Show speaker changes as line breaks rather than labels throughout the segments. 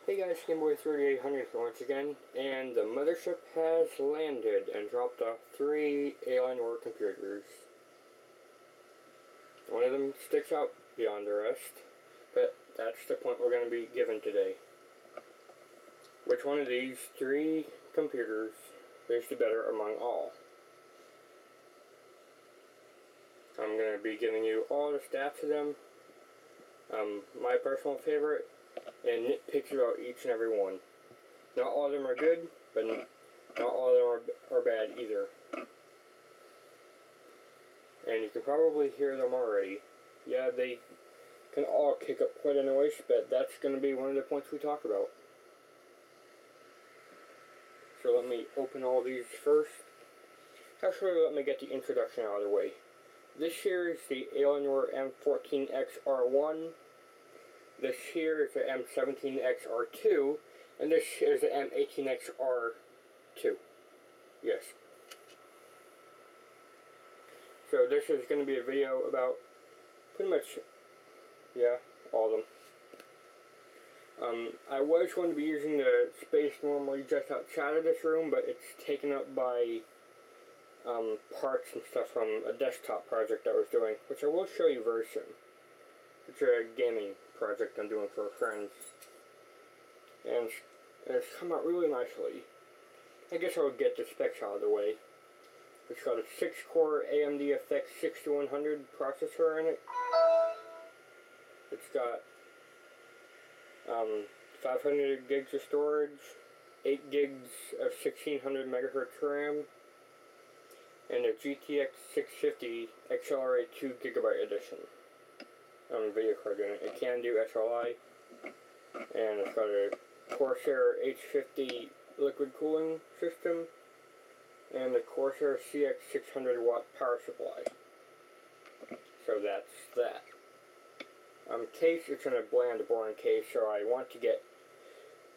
Hey guys, Gameboy3800 here once again, and the mothership has landed and dropped off 3 Alienware computers. One of them sticks out beyond the rest, but that's the point we're going to be given today. Which one of these 3 computers is the better among all? I'm going to be giving you all the stats of them, my personal favorite, and nitpicks about each and every one. Not all of them are good, but not all of them are bad either. And you can probably hear them already. Yeah, they can all kick up quite a noise, but that's going to be one of the points we talk about. So let me open all these first. Actually, let me get the introduction out of the way. This here is the Alienware M14X R1. This here is the M17X R2, and this is the M18X R2. Yes. So this is going to be a video about pretty much, yeah, all of them. I was going to be using the space normally just outside of this room, but it's taken up by parts and stuff from a desktop project I was doing, which I will show you very soon. It's a gaming project I'm doing for friends, and it's come out really nicely. I guess I'll get the specs out of the way. It's got a 6-core AMD FX 6100 processor in it. It's got 500 gigs of storage, 8 gigs of 1600 megahertz RAM, and a GTX 650 XLR 2 GB edition. Video card in it. It can do SLI, and it's got a Corsair H50 liquid cooling system, and the Corsair CX 600 watt power supply. So that's that. Case, it's in a bland, boring case, so I want to get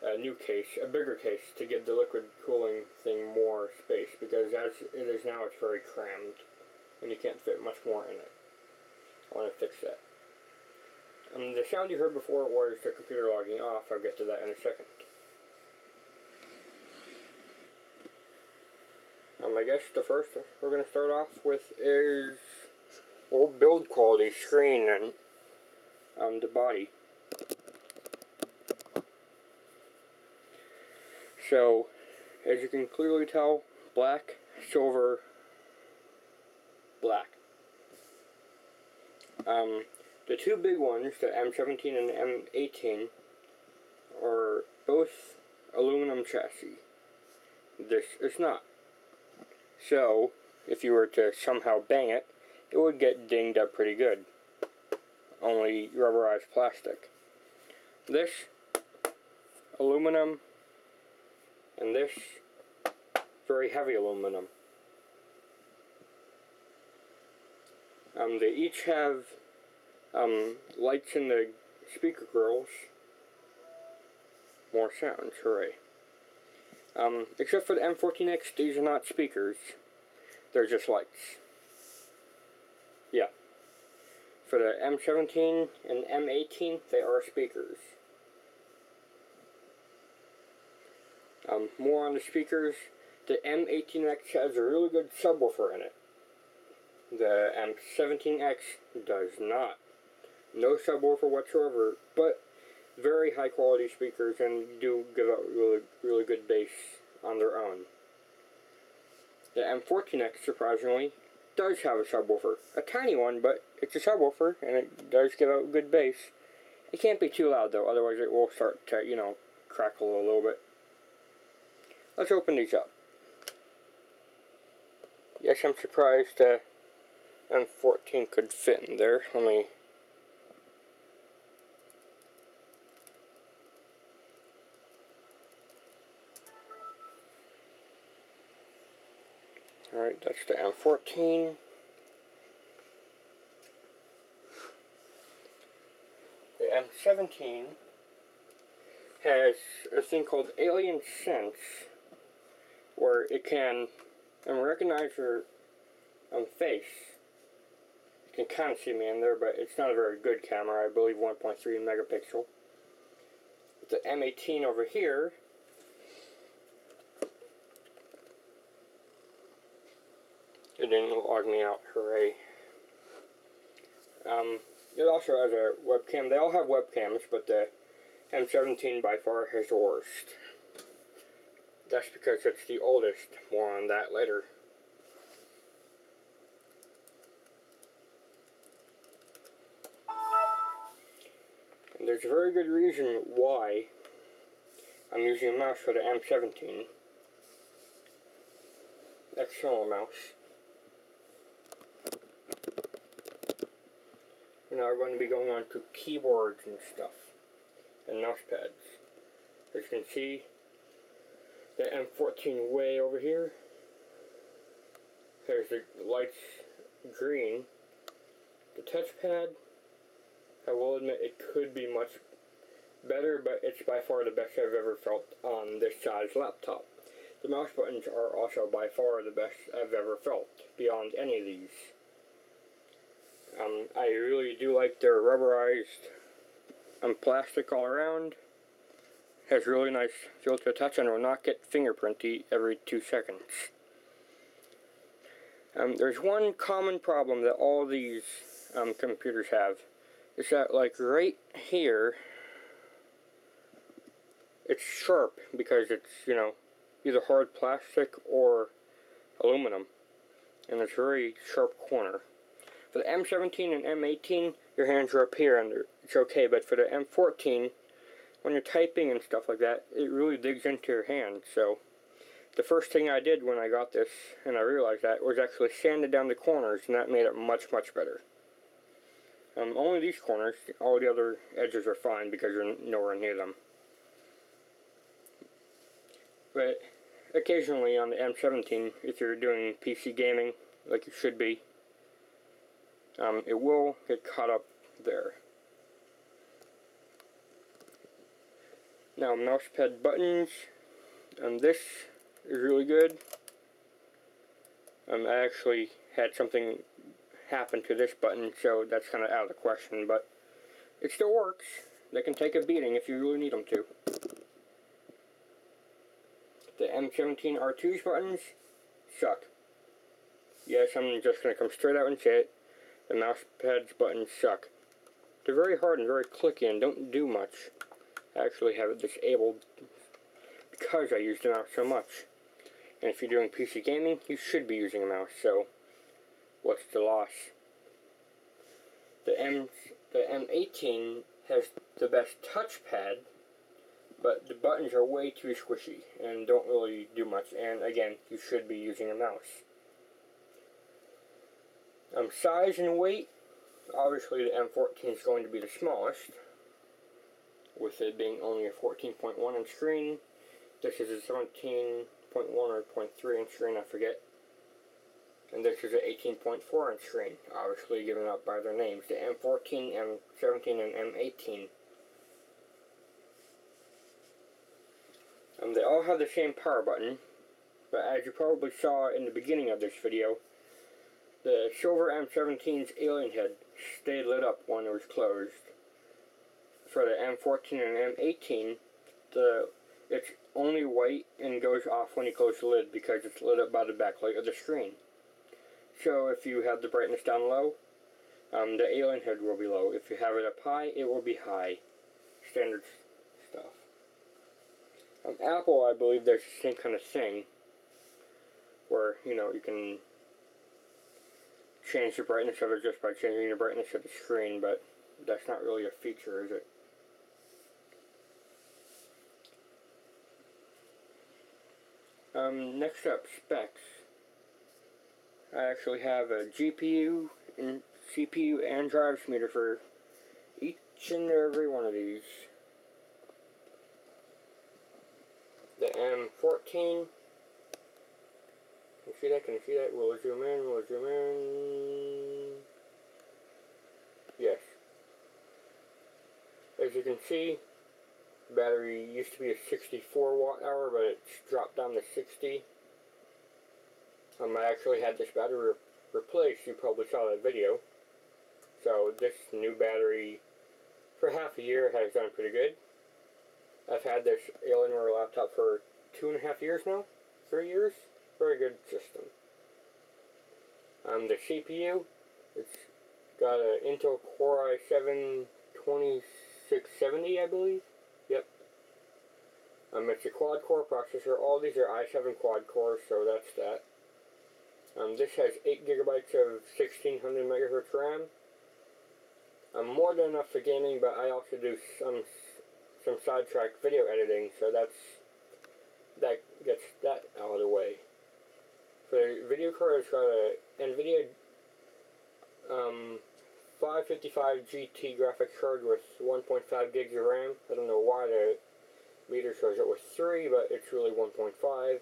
a new case, a bigger case, to give the liquid cooling thing more space, because as it is now, it's very crammed, and you can't fit much more in it. I want to fix that. The sound you heard before was the computer logging off. I'll get to that in a second. I guess the first we're going to start off with is build quality, screen, and the body. So, as you can clearly tell, black, silver, black. The 2 big ones, the M17 and the M18, are both aluminum chassis. This is not. So, if you were to somehow bang it, it would get dinged up pretty good. Only rubberized plastic. This, aluminum, and this, very heavy aluminum. They each have lights in the speaker grills. More sounds, hooray. Except for the M14X, these are not speakers. They're just lights. Yeah. For the M17 and M18, they are speakers. More on the speakers. The M18X has a really good subwoofer in it. The M17X does not. No subwoofer whatsoever, but very high quality speakers, and do give out really good bass on their own. The M14X, surprisingly, does have a subwoofer. A tiny one, but it's a subwoofer, and it does give out good bass. It can't be too loud though, otherwise it will start to, crackle a little bit. Let's open these up. Yes, I'm surprised the M14 could fit in there. Let me... Alright, that's the M14. The M17 has a thing called Alien Sense, where it can recognize your face. You can kind of see me in there, but it's not a very good camera. I believe 1.3 megapixel. with the M18 over here, it didn't log me out, hooray. It also has a webcam. They all have webcams, but the M17 by far has the worst. That's because it's the oldest. More on that later. And there's a very good reason why I'm using a mouse for the M17. External mouse. Now we're going to be going on to keyboards and stuff, and mouse pads. As you can see, the M14 way over here. There's the lights green. The touchpad, I will admit it could be much better, but it's by far the best I've ever felt on this size laptop. The mouse buttons are also by far the best I've ever felt, beyond any of these. I really do like their rubberized plastic all around. Has really nice feel to the touch and will not get fingerprinty every 2 seconds. There's one common problem that all these computers have. Is that like right here, it's sharp because it's, you know, either hard plastic or aluminum. And it's a very sharp corner. For the M17 and M18, your hands are up here and it's okay, but for the M14, when you're typing and stuff like that, it really digs into your hand. So the first thing I did when I got this, and I realized that, was actually sanded down the corners, and that made it much, much better. Only these corners, all the other edges are fine because you're nowhere near them. But occasionally on the M17, if you're doing PC gaming, like you should be, it will get caught up there. Now, Mousepad Buttons, this is really good. I actually had something happen to this button, so that's kind of out of the question, but it still works. They can take a beating if you really need them to. The M17 R2's buttons suck. Yes, I'm just going to come straight out and say it. The Mousepad's buttons suck. They're very hard and very clicky and don't do much. I actually have it disabled because I use the mouse so much. And if you're doing PC gaming, you should be using a mouse, so what's the loss? The M18 has the best touchpad, but the buttons are way too squishy and don't really do much, and again, you should be using a mouse. Size and weight, obviously the M14 is going to be the smallest, with it being only a 14.1 inch screen. This is a 17.1 or 0.3 inch screen, I forget. And this is an 18.4 inch screen, obviously given up by their names. The M14, M17, and M18. They all have the same power button, but as you probably saw in the beginning of this video, the silver M17's alien head stayed lit up when it was closed. For the M14 and M18, it's only white and goes off when you close the lid because it's lit up by the backlight of the screen. So if you have the brightness down low, the alien head will be low. If you have it up high, it will be high. Standard stuff. Apple, I believe there's the same kind of thing, where, you know, you can change the brightness of it just by changing the brightness of the screen, but that's not really a feature, is it? Next up, specs. I actually have a GPU and CPU and drive meter for each and every one of these. The M14. Can you see that? Can you see that? Will it zoom in? Will it zoom in? Yes. As you can see, the battery used to be a 64 watt hour, but it's dropped down to 60. I actually had this battery replaced. You probably saw that video. So this new battery, for half a year, has done pretty good. I've had this Alienware laptop for 2.5 years now, 3 years. Very good system. The CPU, it's got an Intel Core i7-2670, I believe. Yep. It's a quad-core processor. All these are i7 quad-cores, so that's that. This has 8 gigabytes of 1600 megahertz RAM. More than enough for gaming, but I also do some sidetrack video editing, so that gets that out of the way. For the video card, it's got a NVIDIA 555 GT graphics card with 1.5 gigs of RAM. I don't know why the meter shows it with 3, but it's really 1.5.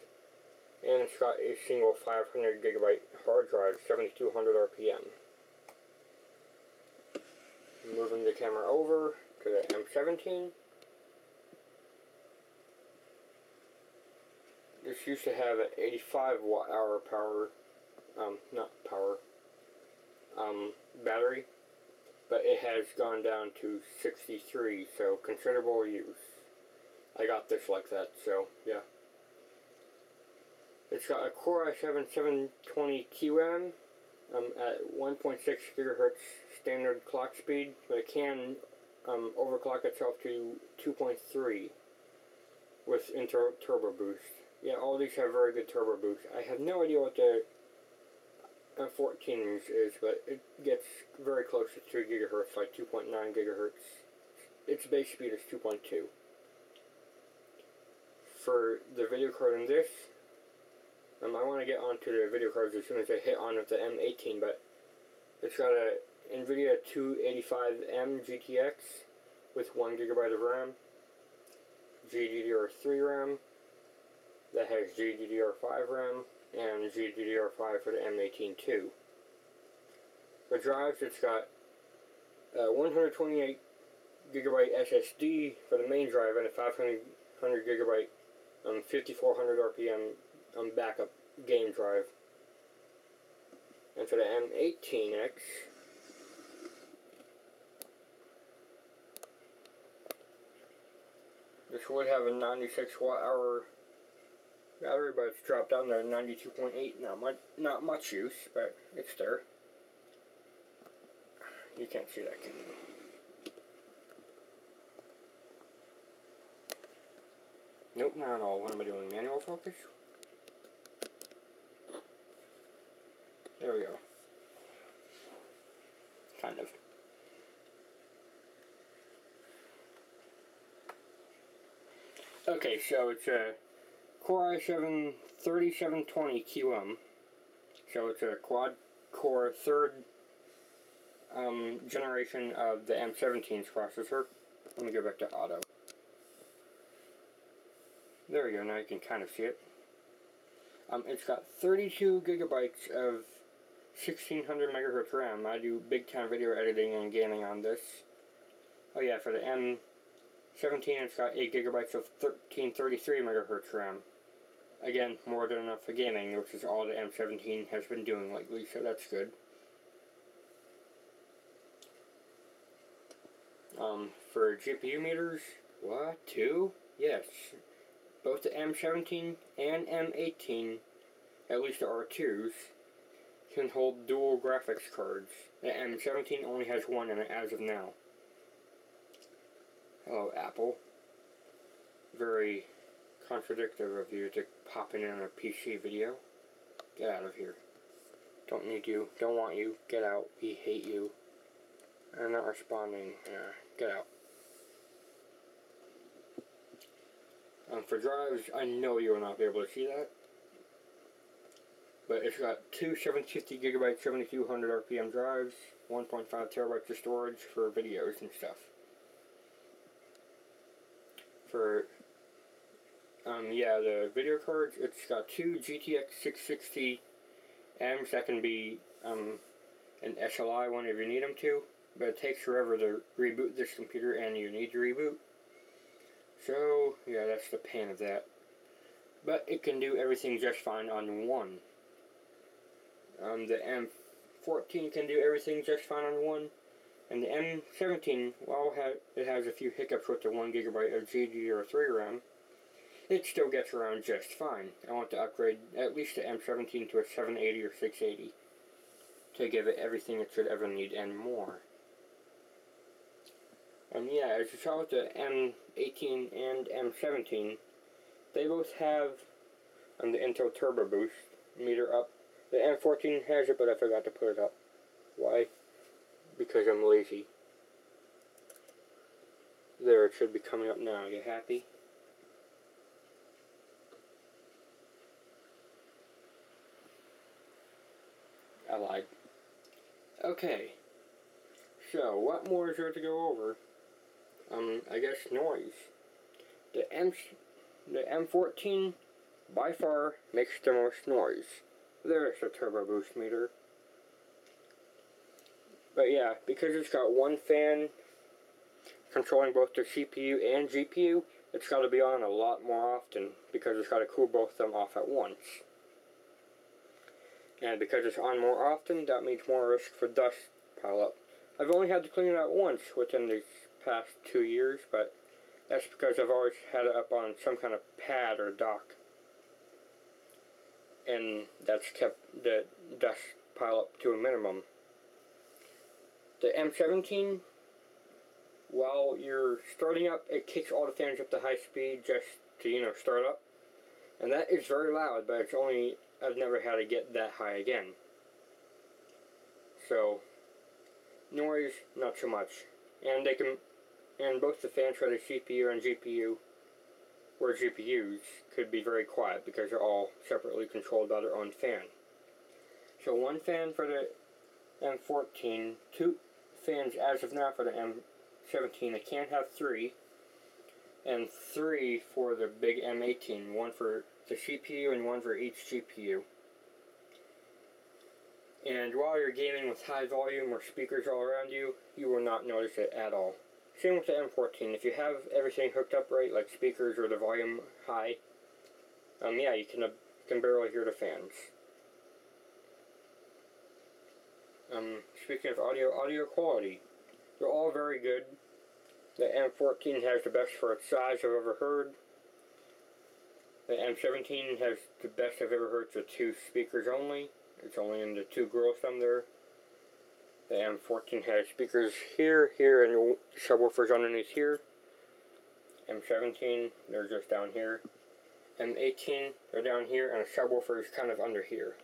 And it's got a single 500 gigabyte hard drive, 7200 RPM. Moving the camera over to the M17. This used to have an 85 watt hour battery, but it has gone down to 63, so considerable use. I got this like that, so yeah. It's got a Core i7-720QM at 1.6 gigahertz standard clock speed, but it can overclock itself to 2.3 with turbo boost. Yeah, all these have very good turbo boost. I have no idea what the M14 is, but it gets very close to 3 gigahertz, like 2.9 gigahertz. Its base speed is 2.2. For the video card in this, I want to get onto the video cards as soon as I hit on with the M18, but it's got a NVIDIA 285M GTX with 1 gigabyte of RAM, GDDR3 RAM, that has GDDR5 RAM, and GDDR5 for the M18 too. For drives, it's got 128 gigabyte SSD for the main drive and a 500 gigabyte 5400 RPM backup game drive. And for the M18X, this would have a 96 watt hour battery, but it's dropped down to 92.8. Not much use, but it's there. You can't see that, can you? Nope, not at all. What am I doing? Manual focus? There we go. Kind of. Okay, so it's a Core i7-3720QM. So it's a quad-core third generation of the M17's processor. Let me go back to auto. There we go, now you can kind of see it. It's got 32 gigabytes of 1600 megahertz RAM. I do big time video editing and gaming on this. Oh yeah, for the M17 it's got 8 gigabytes of 1333 megahertz RAM. Again, more than enough for gaming, which is all the M17 has been doing lately, so that's good. For GPU meters, what? 2? Yes. Both the M17 and M18, at least the R2s, can hold dual graphics cards. The M17 only has one in it as of now. Hello, Apple. Very contradictory of you to popping in a PC video. Get out of here. Don't need you. Don't want you. Get out. We hate you. I'm not responding. Get out. For drives, I know you will not be able to see that. But it's got two 750 gigabyte 7200 RPM drives, 1.5 terabytes of storage for videos and stuff. For the video cards, it's got two GTX 660Ms that can be an SLI one if you need them to, but it takes forever to reboot this computer and you need to reboot. So, yeah, that's the pain of that. But it can do everything just fine on one. The M14 can do everything just fine on one. And the M17, while it has a few hiccups with the 1GB of GDDR3 RAM, it still gets around just fine. I want to upgrade at least the M17 to a 780 or 680 to give it everything it should ever need and more. And yeah, as you saw with the M18 and M17, they both have the Intel Turbo Boost meter up. The M14 has it, but I forgot to put it up. Why? Because I'm lazy. There, it should be coming up now. You happy? I lied. Okay. So, what more is there to go over? I guess noise. The M14 by far makes the most noise. There's the turbo boost meter. But yeah, because it's got one fan controlling both the CPU and GPU, it's got to be on a lot more often because it's got to cool both of them off at once. And because it's on more often, that means more risk for dust pileup. I've only had to clean it out once within these past 2 years, but that's because I've always had it up on some kind of pad or dock. And that's kept the dust pileup to a minimum. The M17, while you're starting up, it kicks all the fans up to high speed just to, start up. And that is very loud, but I've never had it get that high again. So, noise, not so much. And both the fans for the CPU and GPU, or GPUs, could be very quiet because they're all separately controlled by their own fan. So one fan for the M14, two fans as of now for the M17. I can't have three, and three for the big M18, one for the CPU and one for each GPU. And while you're gaming with high volume or speakers all around you, you will not notice it at all. Same with the M14. If you have everything hooked up right, like speakers or the volume high, yeah, you can barely hear the fans. Speaking of audio quality, they're all very good. The M14 has the best for its size I've ever heard. The M17 has the best I've ever heard for two speakers only. It's only in the two girls thumb there. The M14 has speakers here, and subwoofers underneath here. M17, they're just down here. M18, they're down here, and a subwoofer is kind of under here.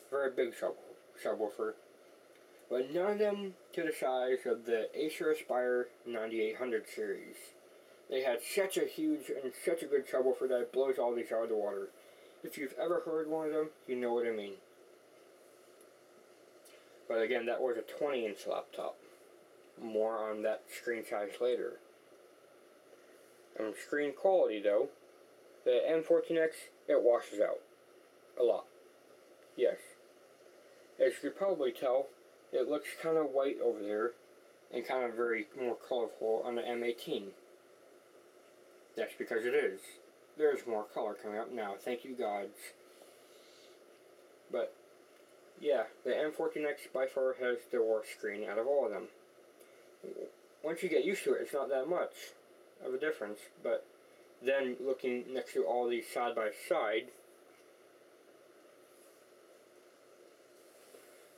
Very big subwoofer. But none of them to the size of the Acer Aspire 9800 series. They had such a huge and such a good subwoofer that it blows all these out of the water. If you've ever heard one of them, you know what I mean. But again, that was a 20-inch laptop. More on that screen size later. Screen quality though, the M14X, it washes out. A lot. Yes. As you could probably tell, it looks kind of white over there, and kind of very more colorful on the M18. That's because it is. There's more color coming up now, thank you gods. But, yeah, the M14X by far has the worst screen out of all of them. Once you get used to it, it's not that much of a difference, but then looking next to all these side by side,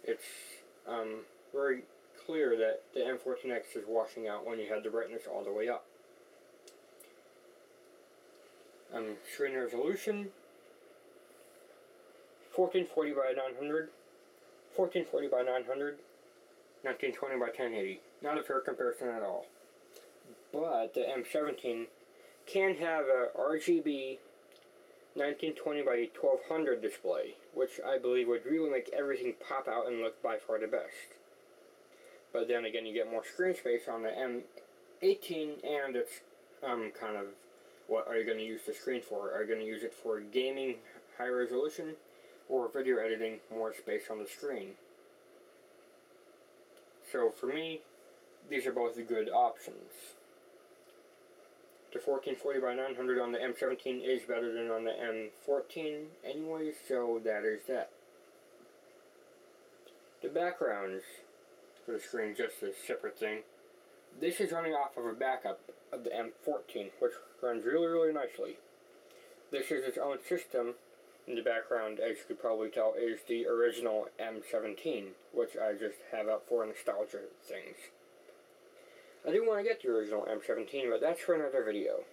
it's very clear that the M14X is washing out when you have the brightness all the way up. Screen resolution, 1440 by 900, 1440 by 900, 1920 by 1080. Not a fair comparison at all. But the M17 can have a RGB 1920 by 1200 display, which I believe would really make everything pop out and look by far the best. But then again, you get more screen space on the M18, and it's kind of, what are you going to use the screen for? Are you going to use it for gaming, high resolution, or video editing, more space on the screen? So for me, these are both good options. The 1440 by 900 on the M17 is better than on the M14 anyway, so that is that. The backgrounds. of the screen just a separate thing. This is running off of a backup of the M14, which runs really, really nicely. This is its own system. In the background, as you could probably tell, is the original M17, which I just have up for nostalgia things. I do want to get the original M17, but that's for another video.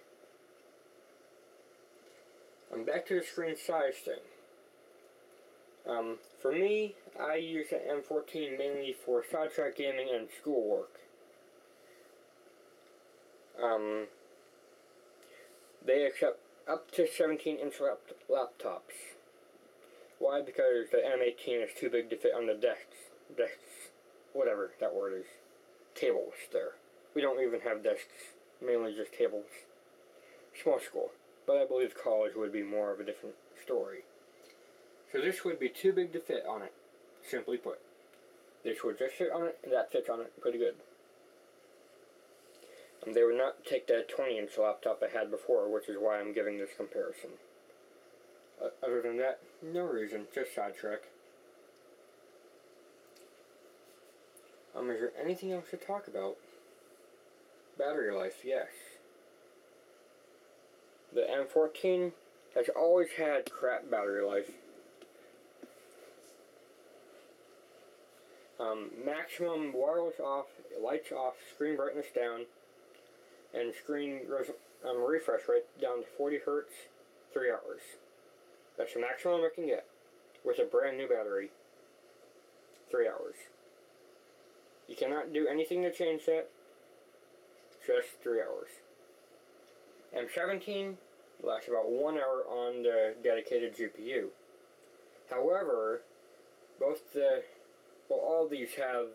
Back to the screen size thing. For me, I use the M14 mainly for sidetrack gaming and schoolwork. They accept up to 17-inch laptops. Why? Because the M18 is too big to fit on the desks, whatever that word is, tables there. We don't even have desks, mainly just tables. Small school, but I believe college would be more of a different story. So this would be too big to fit on it, simply put. This would just fit on it, and that fits on it pretty good. They would not take that 20-inch laptop I had before, which is why I'm giving this comparison. Other than that, no reason, just sidetrack. Is there anything else to talk about? Battery life, yes. The M14 has always had crap battery life. Maximum wireless off, lights off, screen brightness down, and screen refresh rate down to 40 Hertz, 3 hours. That's the maximum I can get with a brand new battery. 3 hours. You cannot do anything to change that. Just 3 hours. M17 lasts about 1 hour on the dedicated GPU. However, all these have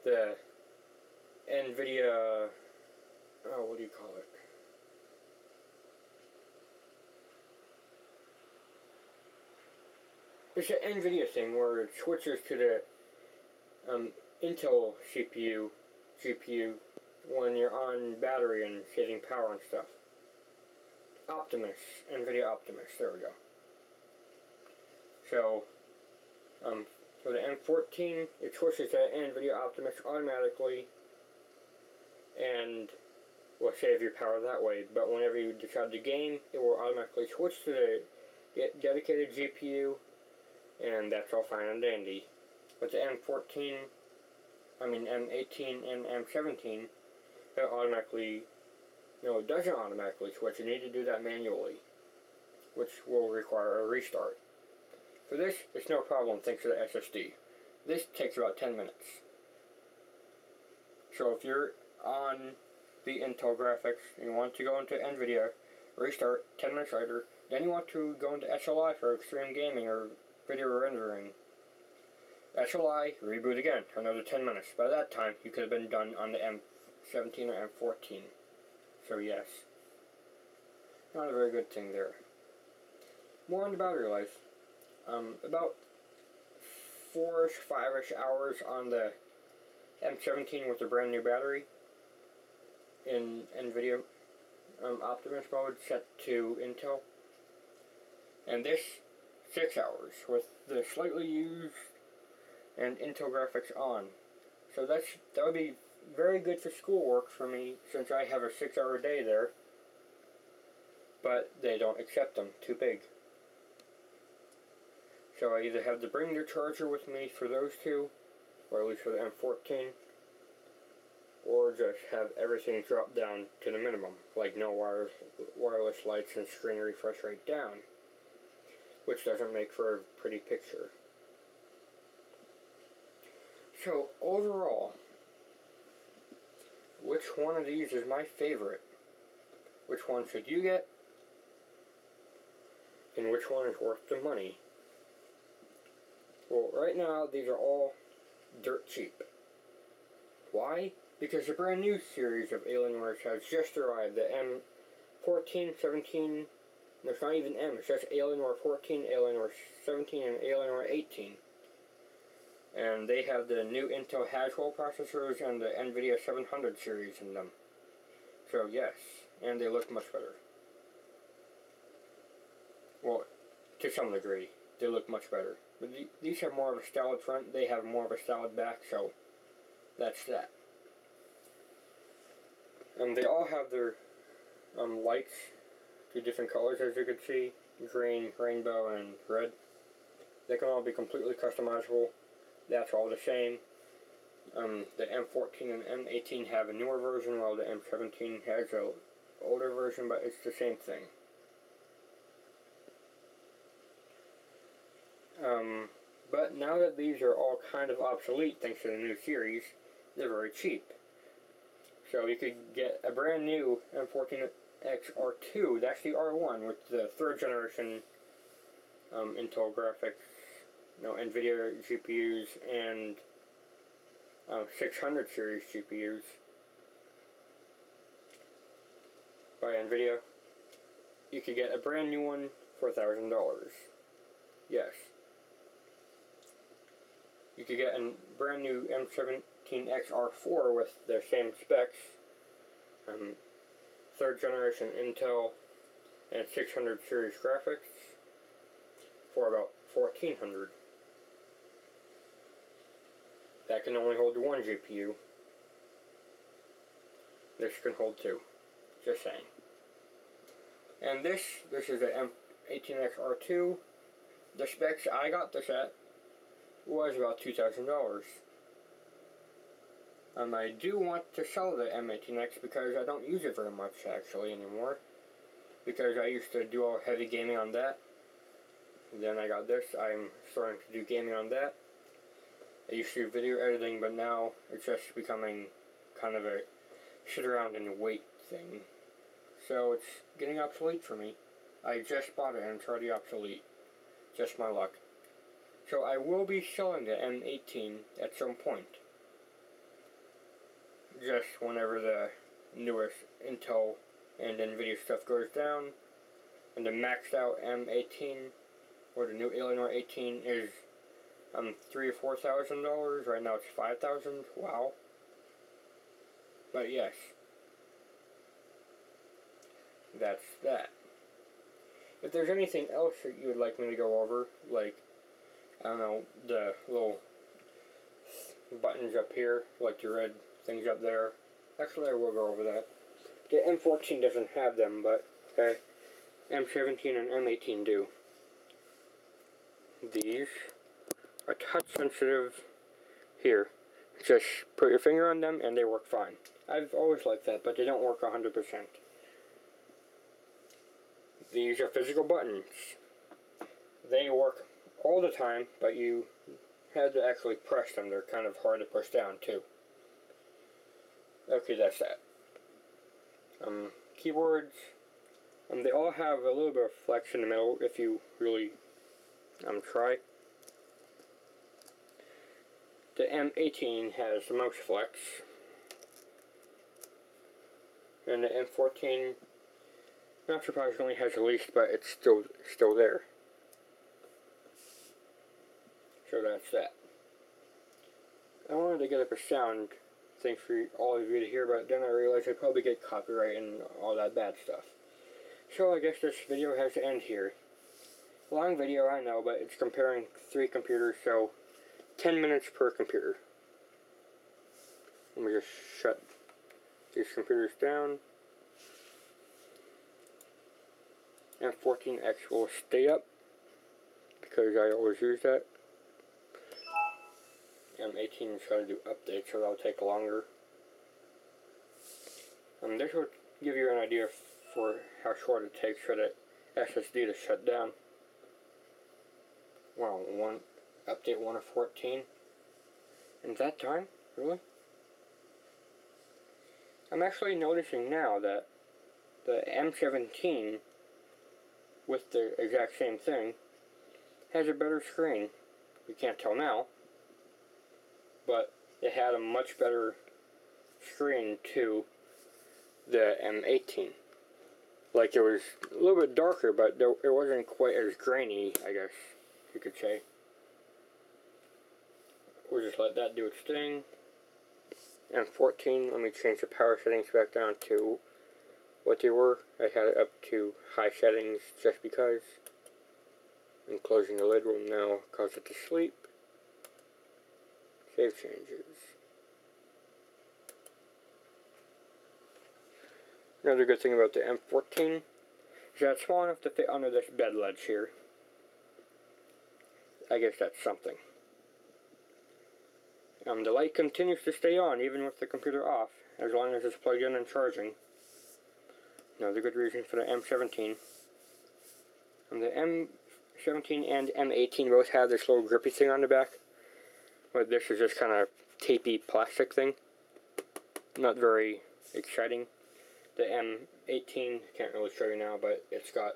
the NVIDIA, what do you call it? It's an NVIDIA thing where it switches to the Intel GPU when you're on battery and saving power and stuff. NVIDIA Optimus, there we go. So, for the M14, it switches to NVIDIA Optimus automatically and will save your power that way. But whenever you decide to game, it will automatically switch to the dedicated GPU, and that's all fine and dandy. With the M18 and M17, it doesn't automatically switch. You need to do that manually, which will require a restart. For this, it's no problem thanks to the SSD. This takes about 10 minutes. So if you're on the Intel graphics and you want to go into NVIDIA, restart 10 minutes later, then you want to go into SLI for extreme gaming or video rendering. SLI, reboot again, another 10 minutes. By that time, you could have been done on the M17 or M14. So yes, not a very good thing there. More on the battery life. About 4-ish, 5-ish hours on the M17 with a brand new battery in NVIDIA Optimus mode set to Intel. And this, 6 hours with the slightly used and Intel graphics on. So that would be very good for schoolwork for me since I have a 6-hour day there. But they don't accept them, too big. So I either have to bring the charger with me for those two, or at least for the M14, or just have everything drop down to the minimum, like no wireless lights and screen refresh rate down, which doesn't make for a pretty picture. So overall, which one of these is my favorite? Which one should you get? And which one is worth the money? Well, right now, these are all dirt cheap. Why? Because the brand new series of Alienware has just arrived. The M14, 17, no, it's not even M, it's just Alienware 14, Alienware 17, and Alienware 18. And they have the new Intel Haswell processors and the NVIDIA 700 series in them. So yes, and they look much better. Well, to some degree, they look much better. But these have more of a styled front, they have more of a styled back, so that's that. They all have their lights, 2 different colors as you can see, green, rainbow, and red. They can all be completely customizable. That's all the same. The M14 and M18 have a newer version, while the M17 has an older version, but it's the same thing. But now that these are all kind of obsolete thanks to the new series, they're very cheap. So you could get a brand new M14X R2, that's the R1 with the 3rd generation Intel graphics, NVIDIA GPUs, and 600 series GPUs by NVIDIA. You could get a brand new one for $1,000. Yes. You could get a brand new M17X R4 with the same specs, 3rd generation Intel and 600 series graphics for about $1,400. That can only hold 1 GPU. This can hold 2. Just saying. And this is an M18X R2. The specs I got this at was about $2,000. I do want to sell the M18X because I don't use it very much actually anymore. Because I used to do all heavy gaming on that. And then I got this. I'm starting to do gaming on that. I used to do video editing, but now it's just becoming kind of a sit around and wait thing. So it's getting obsolete for me. I just bought it and it's already obsolete. Just my luck. So I will be selling the M18 at some point. Just whenever the newest Intel and NVIDIA stuff goes down. And the maxed out M18 or the new Alienware 18 is $3,000 or $4,000. Right now it's $5,000. Wow. But yes, that's that. If there's anything else that you would like me to go over, like, I don't know, the little buttons up here, like the red things up there, actually I will go over that. The M14 doesn't have them, but okay, M17 and M18 do. These are touch sensitive here. Just put your finger on them and they work fine. I've always liked that, but they don't work 100%. These are physical buttons. They work all the time, but you had to actually press them. They're kind of hard to push down too. Okay, that's that. Keyboards. They all have a little bit of flex in the middle if you really try. The M18 has the most flex, and the M14, not surprisingly, has the least, but it's still there. So that's that. I wanted to get up a sound thing for all of you to hear, but then I realized I'd probably get copyright and all that bad stuff. So I guess this video has to end here. Long video, I know, but it's comparing 3 computers, so 10 minutes per computer. Let me just shut these computers down. M14X will stay up because I always use that. M18 is trying to do updates, so that'll take longer. This will give you an idea for how short it takes for the SSD to shut down. Wow, update 1 of 14. In that time? Really? I'm actually noticing now that the M17 with the exact same thing has a better screen. You can't tell now, but it had a much better screen to the M18. Like, it was a little bit darker, but it wasn't quite as grainy, I guess you could say. We'll just let that do its thing. M14, let me change the power settings back down to what they were. I had it up to high settings just because. And closing the lid will now cause it to sleep. Save changes. Another good thing about the M14 is that it's small enough to fit under this bed ledge here. I guess that's something. The light continues to stay on even with the computer off, as long as it's plugged in and charging. Another good reason for the M17. The M17 and M18 both have this little grippy thing on the back, but this is just kind of tapey plastic thing. Not very exciting. The M18, can't really show you now, but it's got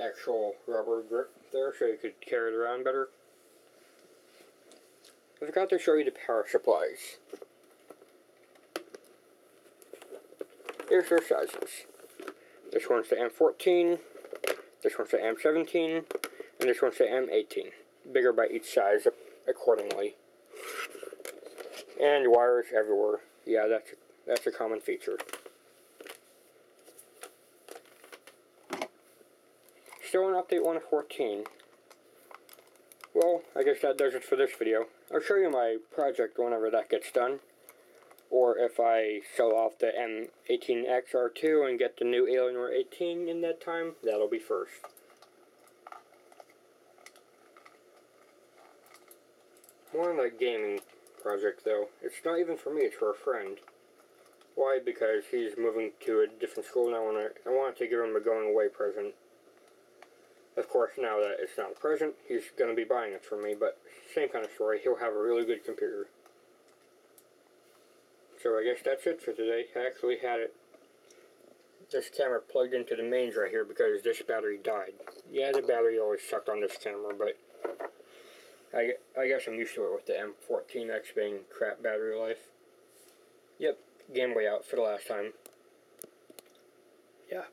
actual rubber grip there so you could carry it around better. I forgot to show you the power supplies. Here's their sizes. This one's the M14, this one's the M17, and this one's the M18. Bigger by each size accordingly. And wires everywhere. Yeah, that's a common feature. Still an update 1.14. Well, I guess that does it for this video. I'll show you my project whenever that gets done. Or if I sell off the M18X R2 and get the new Alienware 18 in that time, that'll be first. More on the gaming project though. It's not even for me, it's for a friend. Why? Because he's moving to a different school and I wanted to give him a going away present. Of course, now that it's not a present, he's going to be buying it for me, but same kind of story. He'll have a really good computer. So I guess that's it for today. I actually had this camera plugged into the mains right here because this battery died. Yeah, the battery always sucked on this camera, but I guess I'm used to it with the M14X being crap battery life. Yep, Game Boy out for the last time. Yeah.